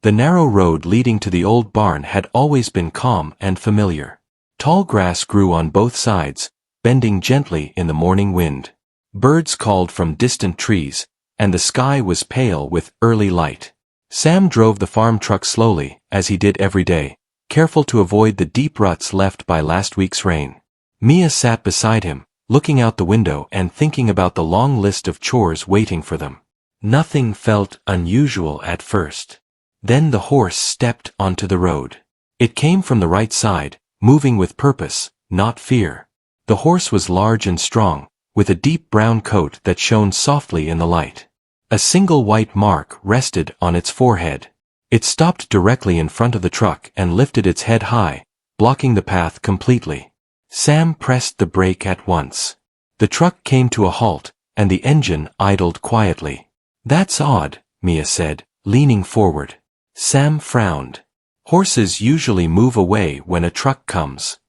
The narrow road leading to the old barn had always been calm and familiar. Tall grass grew on both sides, bending gently in the morning wind. Birds called from distant trees, and the sky was pale with early light. Sam drove the farm truck slowly, as he did every day, careful to avoid the deep ruts left by last week's rain. Mia sat beside him, looking out the window and thinking about the long list of chores waiting for them. Nothing felt unusual at first. Then the horse stepped onto the road. It came from the right side, moving with purpose, not fear. The horse was large and strong, with a deep brown coat that shone softly in the light. A single white mark rested on its forehead. It stopped directly in front of the truck and lifted its head high, blocking the path completely. Sam pressed the brake at once. The truck came to a halt, and the engine idled quietly. "That's odd," Mia said, leaning forward. Sam frowned. Horses usually move away when a truck comes.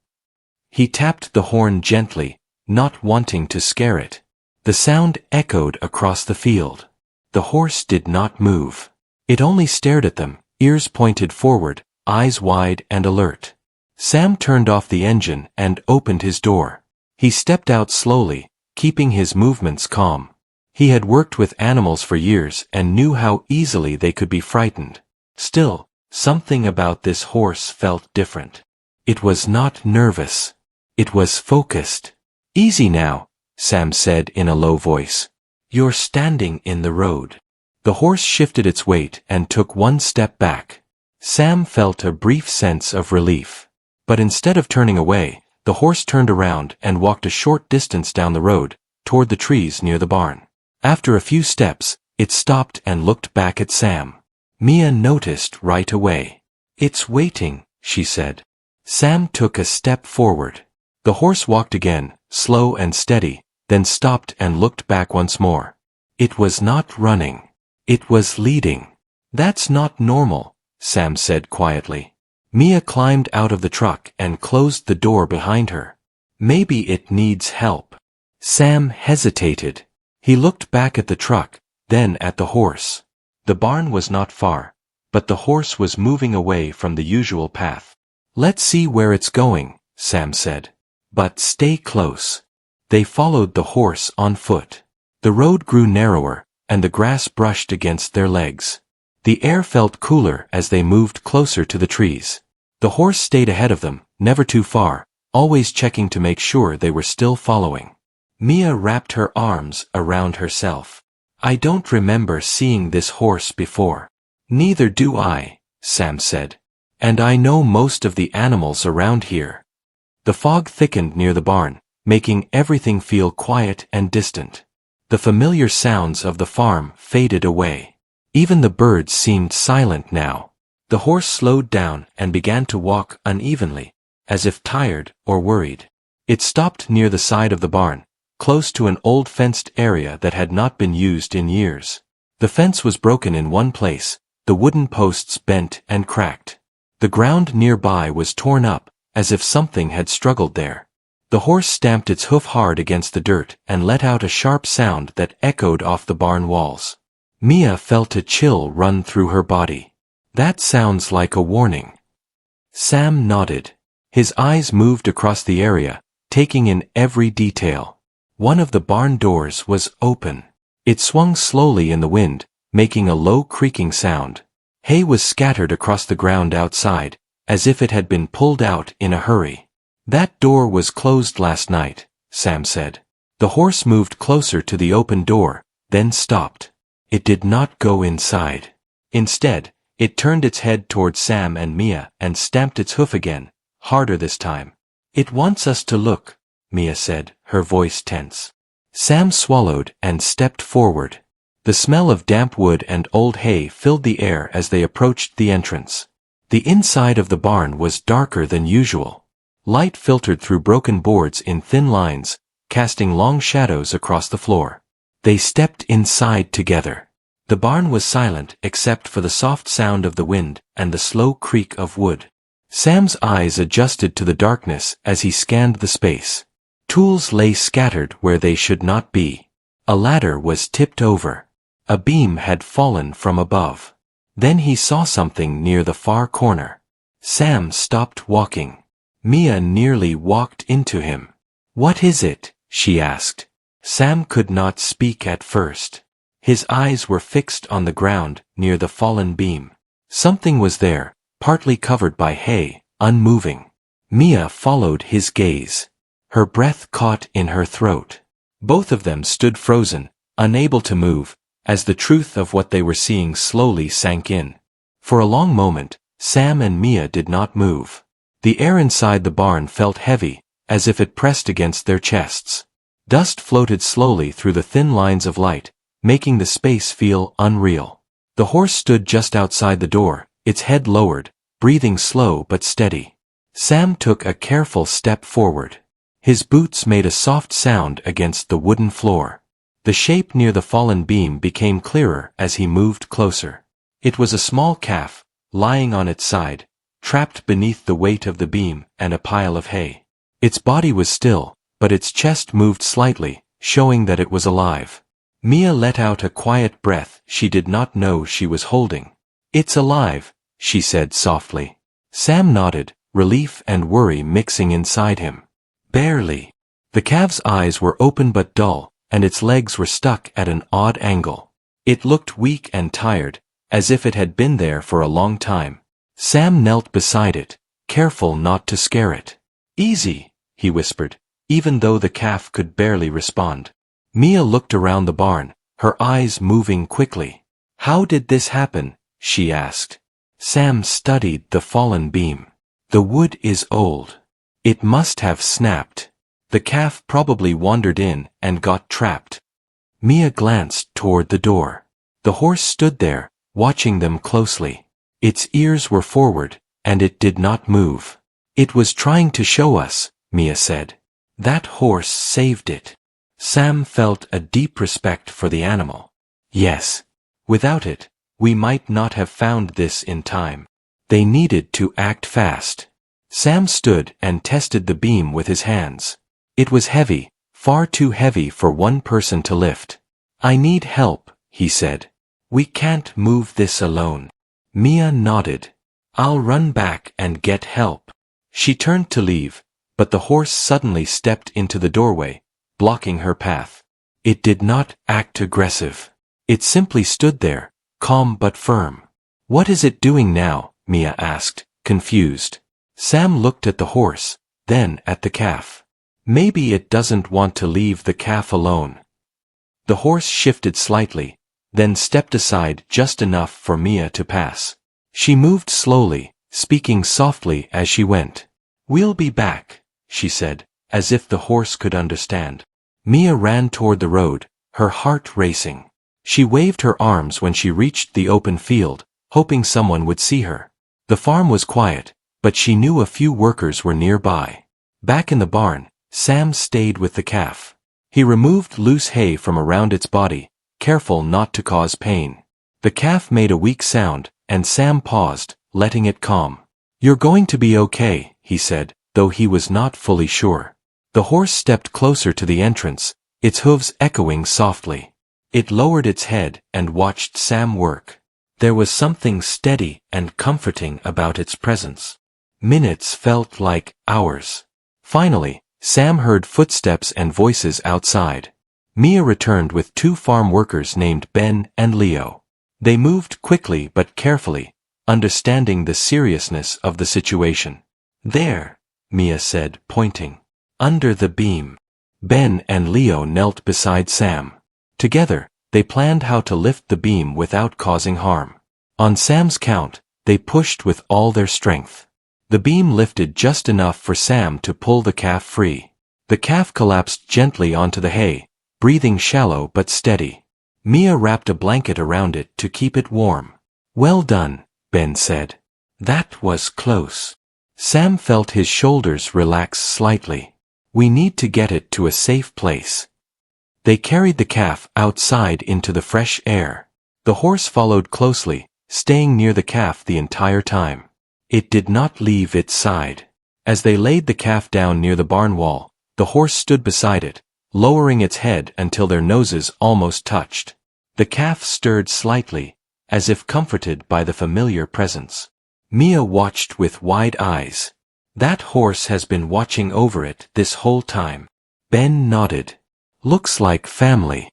He tapped the horn gently, not wanting to scare it. The sound echoed across the field. The horse did not move. It only stared at them, ears pointed forward, eyes wide and alert. Sam turned off the engine and opened his door. He stepped out slowly, keeping his movements calm. He had worked with animals for years and knew how easily they could be frightened. Still, something about this horse felt different. It was not nervous. It was focused. "Easy now," Sam said in a low voice. "You're standing in the road." The horse shifted its weight and took one step back. Sam felt a brief sense of relief. But instead of turning away, the horse turned around and walked a short distance down the road, toward the trees near the barn. After a few steps, it stopped and looked back at Sam. Mia noticed right away. "It's waiting," she said. Sam took a step forward. The horse walked again, slow and steady, then stopped and looked back once more. It was not running. It was leading. "That's not normal," Sam said quietly. Mia climbed out of the truck and closed the door behind her. "Maybe it needs help." Sam hesitated. He looked back at the truck, then at the horse. The barn was not far, but the horse was moving away from the usual path. "Let's see where it's going," Sam said. "But stay close." They followed the horse on foot. The road grew narrower, and the grass brushed against their legs. The air felt cooler as they moved closer to the trees. The horse stayed ahead of them, never too far, always checking to make sure they were still following. Mia wrapped her arms around herself. "I don't remember seeing this horse before." "Neither do I," Sam said. "And I know most of the animals around here." The fog thickened near the barn, making everything feel quiet and distant. The familiar sounds of the farm faded away. Even the birds seemed silent now. The horse slowed down and began to walk unevenly, as if tired or worried. It stopped near the side of the barn, close to an old fenced area that had not been used in years. The fence was broken in one place, the wooden posts bent and cracked. The ground nearby was torn up, as if something had struggled there. The horse stamped its hoof hard against the dirt and let out a sharp sound that echoed off the barn walls. Mia felt a chill run through her body. "That sounds like a warning." Sam nodded. His eyes moved across the area, taking in every detail. One of the barn doors was open. It swung slowly in the wind, making a low creaking sound. Hay was scattered across the ground outside, as if it had been pulled out in a hurry. "That door was closed last night," Sam said. The horse moved closer to the open door, then stopped. It did not go inside. Instead, it turned its head toward Sam and Mia and stamped its hoof again, harder this time. "It wants us to look," Mia said, her voice tense. Sam swallowed and stepped forward. The smell of damp wood and old hay filled the air as they approached the entrance. The inside of the barn was darker than usual. Light filtered through broken boards in thin lines, casting long shadows across the floor. They stepped inside together. The barn was silent except for the soft sound of the wind and the slow creak of wood. Sam's eyes adjusted to the darkness as he scanned the space. Tools lay scattered where they should not be. A ladder was tipped over. A beam had fallen from above. Then he saw something near the far corner. Sam stopped walking. Mia nearly walked into him. "What is it?" she asked. Sam could not speak at first. His eyes were fixed on the ground near the fallen beam. Something was there, partly covered by hay, unmoving. Mia followed his gaze. Her breath caught in her throat. Both of them stood frozen, unable to move, as the truth of what they were seeing slowly sank in. For a long moment, Sam and Mia did not move. The air inside the barn felt heavy, as if it pressed against their chests. Dust floated slowly through the thin lines of light, making the space feel unreal. The horse stood just outside the door, its head lowered, breathing slow but steady. Sam took a careful step forward. His boots made a soft sound against the wooden floor. The shape near the fallen beam became clearer as he moved closer. It was a small calf, lying on its side, trapped beneath the weight of the beam and a pile of hay. Its body was still, but its chest moved slightly, showing that it was alive. Mia let out a quiet breath she did not know she was holding. "It's alive," she said softly. Sam nodded, relief and worry mixing inside him. "Barely." The calf's eyes were open but dull, and its legs were stuck at an odd angle. It looked weak and tired, as if it had been there for a long time. Sam knelt beside it, careful not to scare it. "Easy," he whispered, even though the calf could barely respond. Mia looked around the barn, her eyes moving quickly. "How did this happen?" she asked. Sam studied the fallen beam. "The wood is old. It must have snapped. The calf probably wandered in and got trapped." Mia glanced toward the door. The horse stood there, watching them closely. Its ears were forward, and it did not move. "It was trying to show us," Mia said. "That horse saved it." Sam felt a deep respect for the animal. Yes. Without it, we might not have found this in time. They needed to act fast. Sam stood and tested the beam with his hands. It was heavy, far too heavy for one person to lift. "I need help," he said. "We can't move this alone." Mia nodded. "I'll run back and get help." She turned to leave, but the horse suddenly stepped into the doorway, blocking her path. It did not act aggressive. It simply stood there, calm but firm. "What is it doing now?" Mia asked, confused. Sam looked at the horse, then at the calf. "Maybe it doesn't want to leave the calf alone." The horse shifted slightly, then stepped aside just enough for Mia to pass. She moved slowly, speaking softly as she went. "We'll be back," she said, as if the horse could understand. Mia ran toward the road, her heart racing. She waved her arms when she reached the open field, hoping someone would see her. The farm was quiet, but she knew a few workers were nearby. Back in the barn, Sam stayed with the calf. He removed loose hay from around its body, careful not to cause pain. The calf made a weak sound, and Sam paused, letting it calm. "You're going to be okay," he said, though he was not fully sure. The horse stepped closer to the entrance, its hooves echoing softly. It lowered its head and watched Sam work. There was something steady and comforting about its presence. Minutes felt like hours. Finally, Sam heard footsteps and voices outside. Mia returned with two farm workers named Ben and Leo. They moved quickly but carefully, understanding the seriousness of the situation. "There," Mia said, pointing. "Under the beam." Ben and Leo knelt beside Sam. Together, they planned how to lift the beam without causing harm. On Sam's count, they pushed with all their strength. The beam lifted just enough for Sam to pull the calf free. The calf collapsed gently onto the hay, breathing shallow but steady. Mia wrapped a blanket around it to keep it warm. "Well done," Ben said. "That was close." Sam felt his shoulders relax slightly. "We need to get it to a safe place." They carried the calf outside into the fresh air. The horse followed closely, staying near the calf the entire time. It did not leave its side. As they laid the calf down near the barn wall, the horse stood beside it, lowering its head until their noses almost touched. The calf stirred slightly, as if comforted by the familiar presence. Mia watched with wide eyes. That horse has been watching over it this whole time. Ben nodded. Looks like family.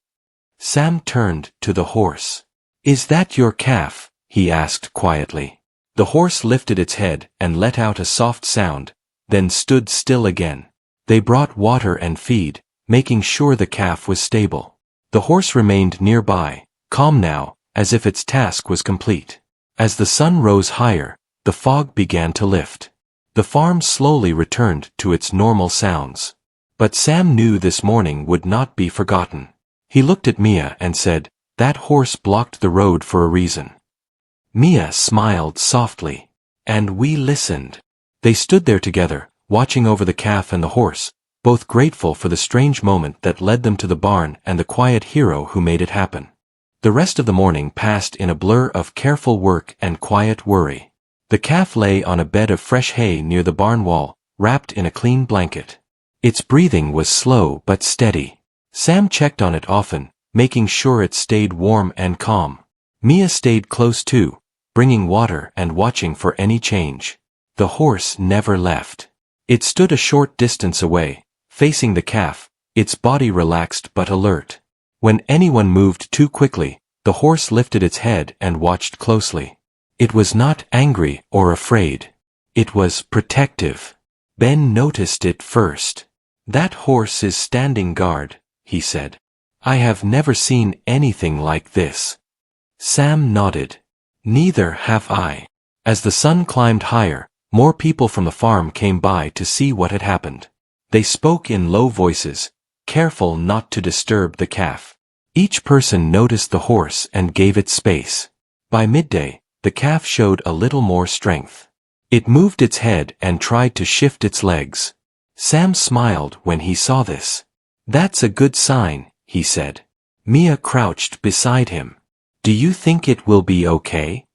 Sam turned to the horse. Is that your calf? He asked quietly. The horse lifted its head and let out a soft sound, then stood still again. They brought water and feed, making sure the calf was stable. The horse remained nearby, calm now, as if its task was complete. As the sun rose higher, the fog began to lift. The farm slowly returned to its normal sounds. But Sam knew this morning would not be forgotten. He looked at Mia and said, "That horse blocked the road for a reason." Mia smiled softly. And we listened. They stood there together, watching over the calf and the horse, both grateful for the strange moment that led them to the barn and the quiet hero who made it happen. The rest of the morning passed in a blur of careful work and quiet worry. The calf lay on a bed of fresh hay near the barn wall, wrapped in a clean blanket. Its breathing was slow but steady. Sam checked on it often, making sure it stayed warm and calm. Mia stayed close too, bringing water and watching for any change. The horse never left. It stood a short distance away, facing the calf, its body relaxed but alert. When anyone moved too quickly, the horse lifted its head and watched closely. It was not angry or afraid. It was protective. Ben noticed it first. "That horse is standing guard," he said. "I have never seen anything like this." Sam nodded. "Neither have I." As the sun climbed higher, more people from the farm came by to see what had happened. They spoke in low voices, careful not to disturb the calf. Each person noticed the horse and gave it space. By midday, the calf showed a little more strength. It moved its head and tried to shift its legs. Sam smiled when he saw this. "That's a good sign," he said. Mia crouched beside him. "Do you think it will be okay?"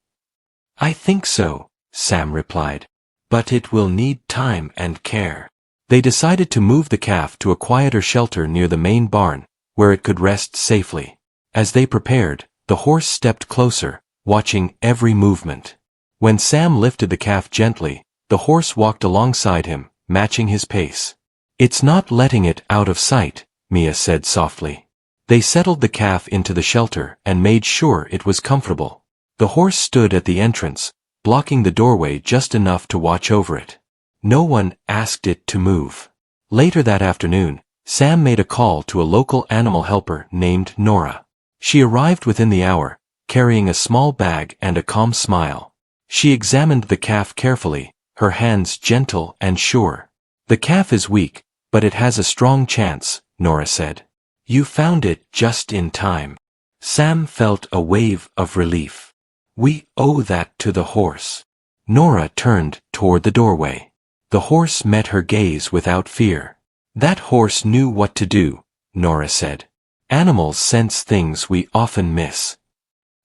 "I think so," Sam replied. "But it will need time and care." They decided to move the calf to a quieter shelter near the main barn, where it could rest safely. As they prepared, the horse stepped closer, watching every movement. When Sam lifted the calf gently, the horse walked alongside him, matching his pace. "It's not letting it out of sight," Mia said softly. They settled the calf into the shelter and made sure it was comfortable. The horse stood at the entrance, blocking the doorway just enough to watch over it. No one asked it to move. Later that afternoon, Sam made a call to a local animal helper named Nora. She arrived within the hour, carrying a small bag and a calm smile. She examined the calf carefully, her hands gentle and sure. "The calf is weak, but it has a strong chance," Nora said. "You found it just in time." Sam felt a wave of relief. "We owe that to the horse." Nora turned toward the doorway. The horse met her gaze without fear. "That horse knew what to do," Nora said. "Animals sense things we often miss."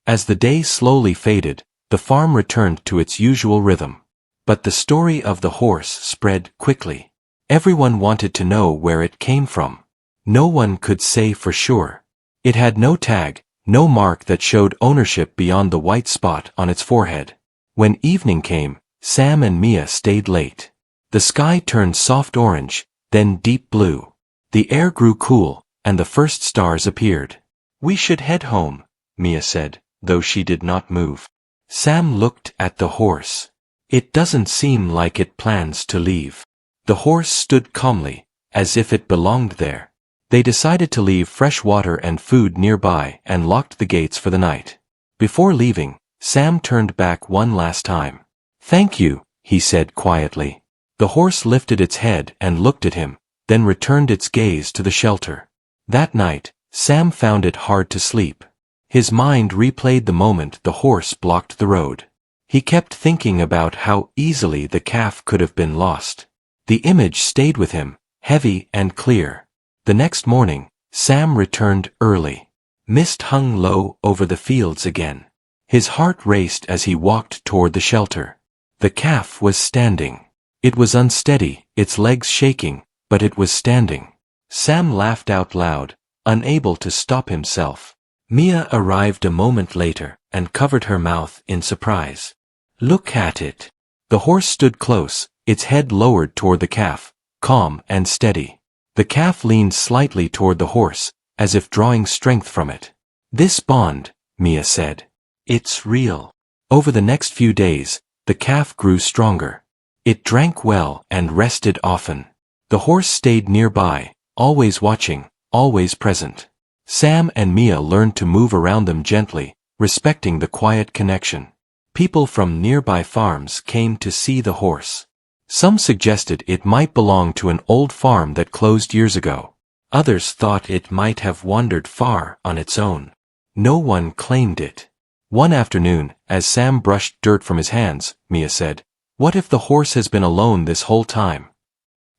As the day slowly faded, the farm returned to its usual rhythm. But the story of the horse spread quickly. Everyone wanted to know where it came from. No one could say for sure. It had no tag, no mark that showed ownership beyond the white spot on its forehead. When evening came, Sam and Mia stayed late. The sky turned soft orange, then deep blue. The air grew cool, and the first stars appeared. "We should head home," Mia said, though she did not move. Sam looked at the horse. "It doesn't seem like it plans to leave." The horse stood calmly, as if it belonged there. They decided to leave fresh water and food nearby and locked the gates for the night. Before leaving, Sam turned back one last time. "Thank you," he said quietly. The horse lifted its head and looked at him, then returned its gaze to the shelter. That night, Sam found it hard to sleep. His mind replayed the moment the horse blocked the road. He kept thinking about how easily the calf could have been lost. The image stayed with him, heavy and clear. The next morning, Sam returned early. Mist hung low over the fields again. His heart raced as he walked toward the shelter. The calf was standing. It was unsteady, its legs shaking, but it was standing. Sam laughed out loud, unable to stop himself. Mia arrived a moment later and covered her mouth in surprise. Look at it. The horse stood close, its head lowered toward the calf, calm and steady. The calf leaned slightly toward the horse, as if drawing strength from it. This bond, Mia said. It's real. Over the next few days, the calf grew stronger. It drank well and rested often. The horse stayed nearby, always watching, always present. Sam and Mia learned to move around them gently, respecting the quiet connection. People from nearby farms came to see the horse. Some suggested it might belong to an old farm that closed years ago. Others thought it might have wandered far on its own. No one claimed it. One afternoon, as Sam brushed dirt from his hands, Mia said, "What if the horse has been alone this whole time?"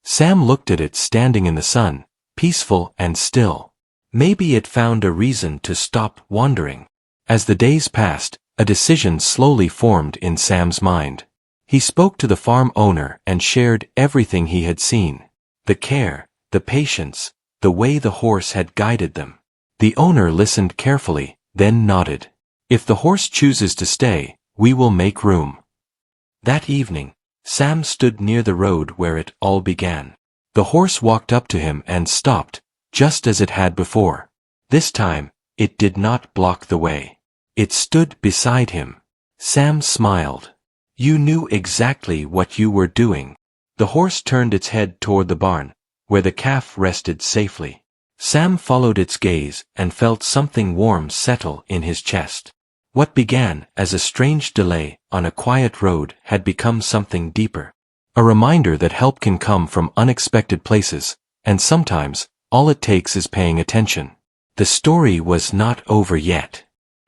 Sam looked at it standing in the sun, peaceful and still. Maybe it found a reason to stop wandering. As the days passed, a decision slowly formed in Sam's mind. He spoke to the farm owner and shared everything he had seen. The care, the patience, the way the horse had guided them. The owner listened carefully, then nodded. "If the horse chooses to stay, we will make room." That evening, Sam stood near the road where it all began. The horse walked up to him and stopped, just as it had before. This time, it did not block the way. It stood beside him. Sam smiled. "You knew exactly what you were doing." The horse turned its head toward the barn, where the calf rested safely. Sam followed its gaze and felt something warm settle in his chest. What began as a strange delay on a quiet road had become something deeper. A reminder that help can come from unexpected places, and sometimes, all it takes is paying attention. The story was not over yet.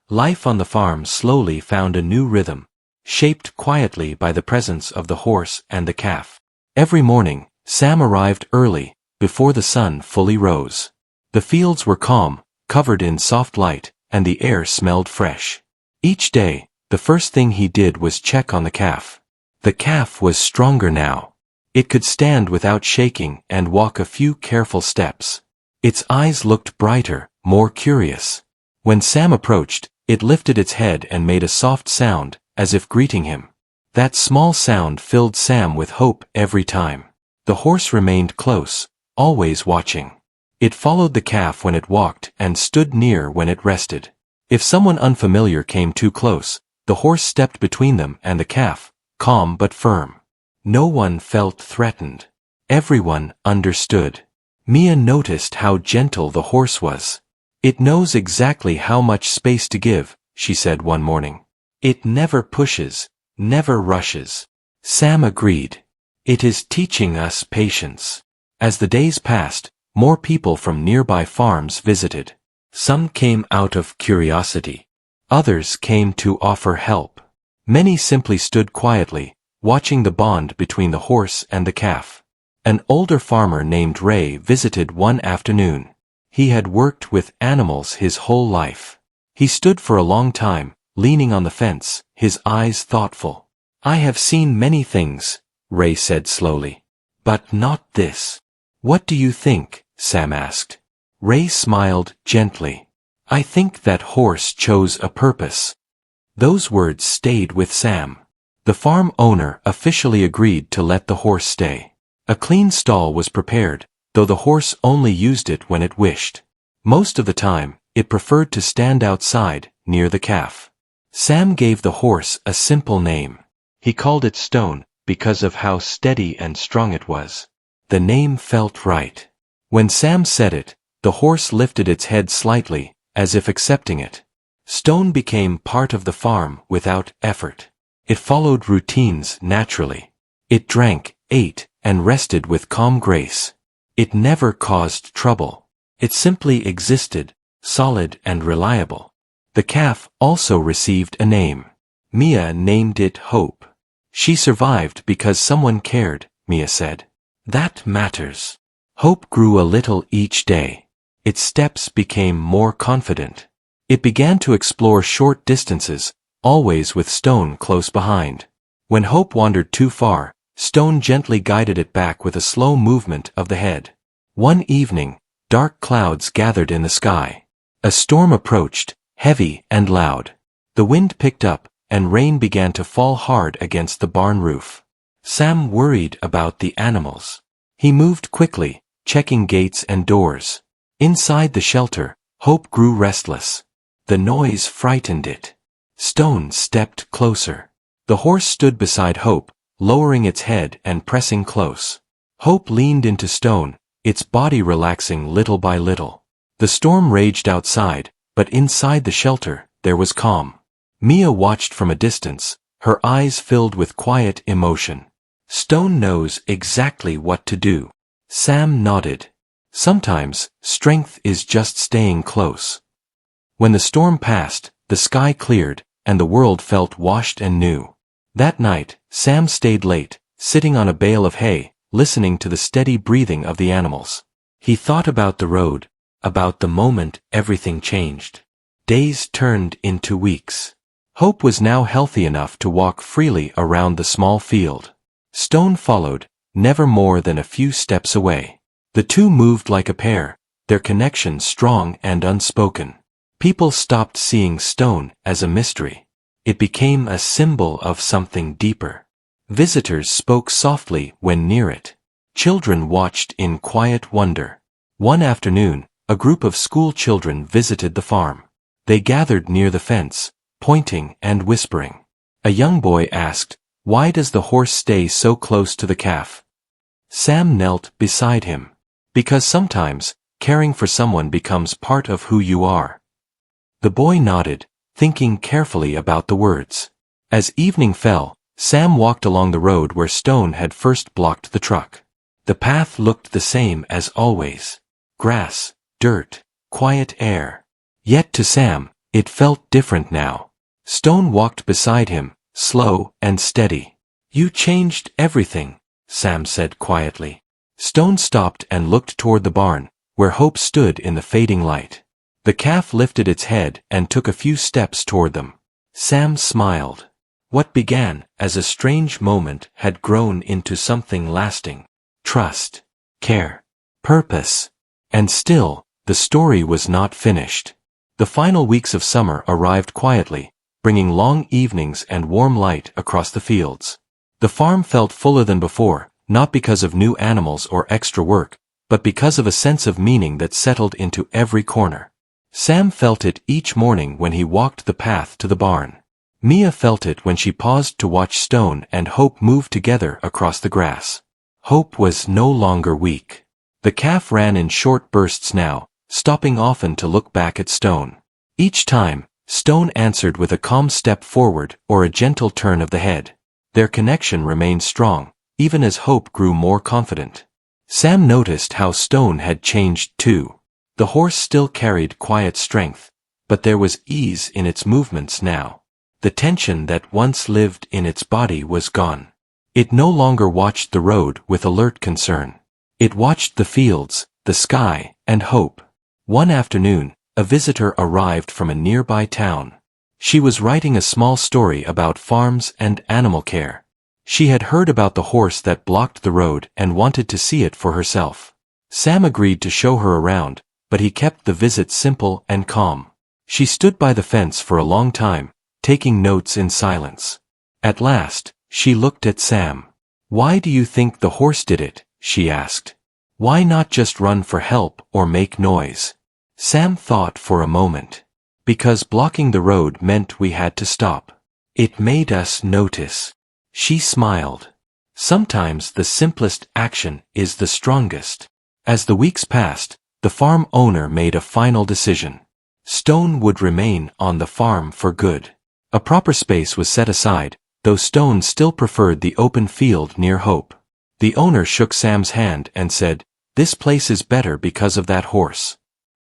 Life on the farm slowly found a new rhythm, shaped quietly by the presence of the horse and the calf. Every morning, Sam arrived early, before the sun fully rose. The fields were calm, covered in soft light, and the air smelled fresh. Each day, the first thing he did was check on the calf. The calf was stronger now. It could stand without shaking and walk a few careful steps. Its eyes looked brighter, more curious. When Sam approached, it lifted its head and made a soft sound, as if greeting him. That small sound filled Sam with hope every time. The horse remained close, always watching. It followed the calf when it walked and stood near when it rested. If someone unfamiliar came too close, the horse stepped between them and the calf, calm but firm. No one felt threatened. Everyone understood. Mia noticed how gentle the horse was. "It knows exactly how much space to give," she said one morning. "It never pushes, never rushes." Sam agreed. "It is teaching us patience." As the days passed, more people from nearby farms visited. Some came out of curiosity. Others came to offer help. Many simply stood quietly, watching the bond between the horse and the calf. An older farmer named Ray visited one afternoon. He had worked with animals his whole life. He stood for a long time, leaning on the fence, his eyes thoughtful. "I have seen many things," Ray said slowly. "But not this." "What do you think?" Sam asked. Ray smiled gently. "I think that horse chose a purpose." Those words stayed with Sam. The farm owner officially agreed to let the horse stay. A clean stall was prepared, though the horse only used it when it wished. Most of the time, it preferred to stand outside, near the calf. Sam gave the horse a simple name. He called it Stone, because of how steady and strong it was. The name felt right. When Sam said it, the horse lifted its head slightly, as if accepting it. Stone became part of the farm without effort. It followed routines naturally. It drank, ate, and rested with calm grace. It never caused trouble. It simply existed, solid and reliable. The calf also received a name. Mia named it Hope. "She survived because someone cared," Mia said. "That matters." Hope grew a little each day. Its steps became more confident. It began to explore short distances, always with Stone close behind. When Hope wandered too far, Stone gently guided it back with a slow movement of the head. One evening, dark clouds gathered in the sky. A storm approached, heavy and loud. The wind picked up, and rain began to fall hard against the barn roof. Sam worried about the animals. He moved quickly, checking gates and doors. Inside the shelter, Hope grew restless. The noise frightened it. Stone stepped closer. The horse stood beside Hope, lowering its head and pressing close. Hope leaned into Stone, its body relaxing little by little. The storm raged outside, but inside the shelter, there was calm. Mia watched from a distance, her eyes filled with quiet emotion. Stone knows exactly what to do. Sam nodded. Sometimes, strength is just staying close. When the storm passed, the sky cleared, and the world felt washed and new. That night, Sam stayed late, sitting on a bale of hay, listening to the steady breathing of the animals. He thought about the road, about the moment everything changed. Days turned into weeks. Hope was now healthy enough to walk freely around the small field. Stone followed, never more than a few steps away. The two moved like a pair, their connection strong and unspoken. People stopped seeing Stone as a mystery. It became a symbol of something deeper. Visitors spoke softly when near it. Children watched in quiet wonder. One afternoon, a group of school children visited the farm. They gathered near the fence, pointing and whispering. A young boy asked, "Why does the horse stay so close to the calf?" Sam knelt beside him. "Because sometimes, caring for someone becomes part of who you are." The boy nodded, thinking carefully about the words. As evening fell, Sam walked along the road where Stone had first blocked the truck. The path looked the same as always. Grass, dirt, quiet air. Yet to Sam, it felt different now. Stone walked beside him, slow and steady. "You changed everything," Sam said quietly. Stone stopped and looked toward the barn, where Hope stood in the fading light. The calf lifted its head and took a few steps toward them. Sam smiled. What began as a strange moment had grown into something lasting. Trust, care, purpose. And still, the story was not finished. The final weeks of summer arrived quietly, bringing long evenings and warm light across the fields. The farm felt fuller than before, not because of new animals or extra work, but because of a sense of meaning that settled into every corner. Sam felt it each morning when he walked the path to the barn. Mia felt it when she paused to watch Stone and Hope move together across the grass. Hope was no longer weak. The calf ran in short bursts now, stopping often to look back at Stone. Each time, Stone answered with a calm step forward or a gentle turn of the head. Their connection remained strong, even as Hope grew more confident. Sam noticed how Stone had changed too. The horse still carried quiet strength, but there was ease in its movements now. The tension that once lived in its body was gone. It no longer watched the road with alert concern. It watched the fields, the sky, and Hope. One afternoon, a visitor arrived from a nearby town. She was writing a small story about farms and animal care. She had heard about the horse that blocked the road and wanted to see it for herself. Sam agreed to show her around, but he kept the visit simple and calm. She stood by the fence for a long time, taking notes in silence. At last, she looked at Sam. "Why do you think the horse did it?" she asked. "Why not just run for help or make noise?" Sam thought for a moment. "Because blocking the road meant we had to stop. It made us notice." She smiled. Sometimes the simplest action is the strongest. As the weeks passed, the farm owner made a final decision. Stone would remain on the farm for good. A proper space was set aside, though Stone still preferred the open field near Hope. The owner shook Sam's hand and said, "This place is better because of that horse."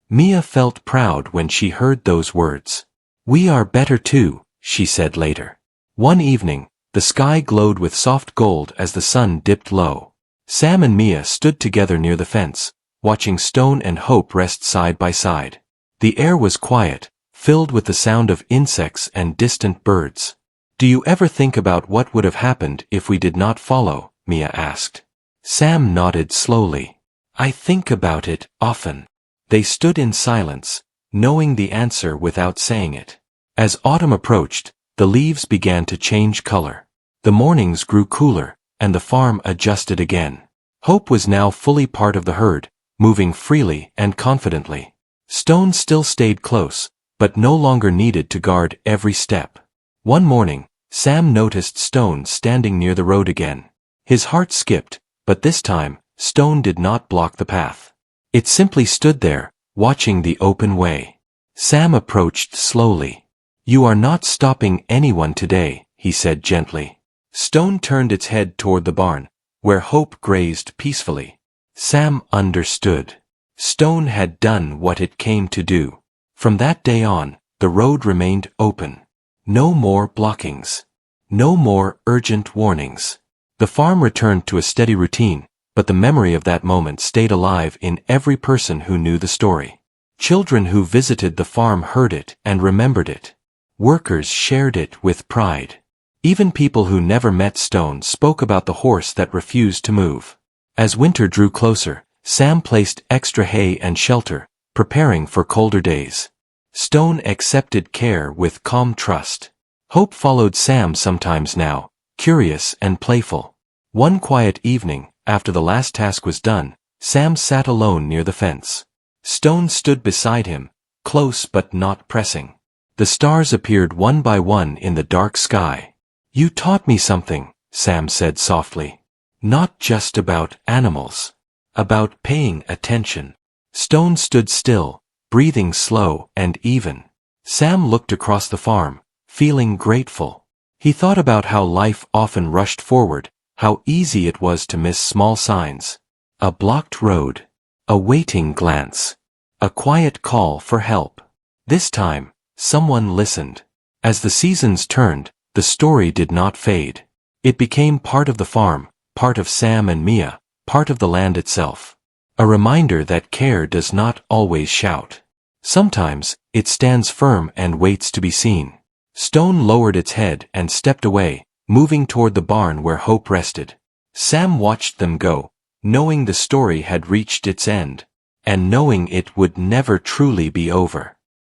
Mia felt proud when she heard those words. "We are better too," she said later. One evening, the sky glowed with soft gold as the sun dipped low. Sam and Mia stood together near the fence, watching Stone and Hope rest side by side. The air was quiet, filled with the sound of insects and distant birds. "Do you ever think about what would have happened if we did not follow?" Mia asked. Sam nodded slowly. "I think about it often." They stood in silence, knowing the answer without saying it. As autumn approached, the leaves began to change color. The mornings grew cooler, and the farm adjusted again. Hope was now fully part of the herd, moving freely and confidently. Stone still stayed close, but no longer needed to guard every step. One morning, Sam noticed Stone standing near the road again. His heart skipped, but this time, Stone did not block the path. It simply stood there, watching the open way. Sam approached slowly. "You are not stopping anyone today," he said gently. Stone turned its head toward the barn, where Hope grazed peacefully. Sam understood. Stone had done what it came to do. From that day on, the road remained open. No more blockings. No more urgent warnings. The farm returned to a steady routine, but the memory of that moment stayed alive in every person who knew the story. Children who visited the farm heard it and remembered it. Workers shared it with pride. Even people who never met Stone spoke about the horse that refused to move. As winter drew closer, Sam placed extra hay and shelter, preparing for colder days. Stone accepted care with calm trust. Hope followed Sam sometimes now, curious and playful. One quiet evening, after the last task was done, Sam sat alone near the fence. Stone stood beside him, close but not pressing. The stars appeared one by one in the dark sky. "You taught me something," Sam said softly. "Not just about animals. About paying attention." Stone stood still, breathing slow and even. Sam looked across the farm, feeling grateful. He thought about how life often rushed forward, how easy it was to miss small signs. A blocked road. A waiting glance. A quiet call for help. This time, someone listened. As the seasons turned, the story did not fade. It became part of the farm, part of Sam and Mia, part of the land itself. A reminder that care does not always shout. Sometimes, it stands firm and waits to be seen. Stone lowered its head and stepped away, moving toward the barn where Hope rested. Sam watched them go, knowing the story had reached its end, and knowing it would never truly be over.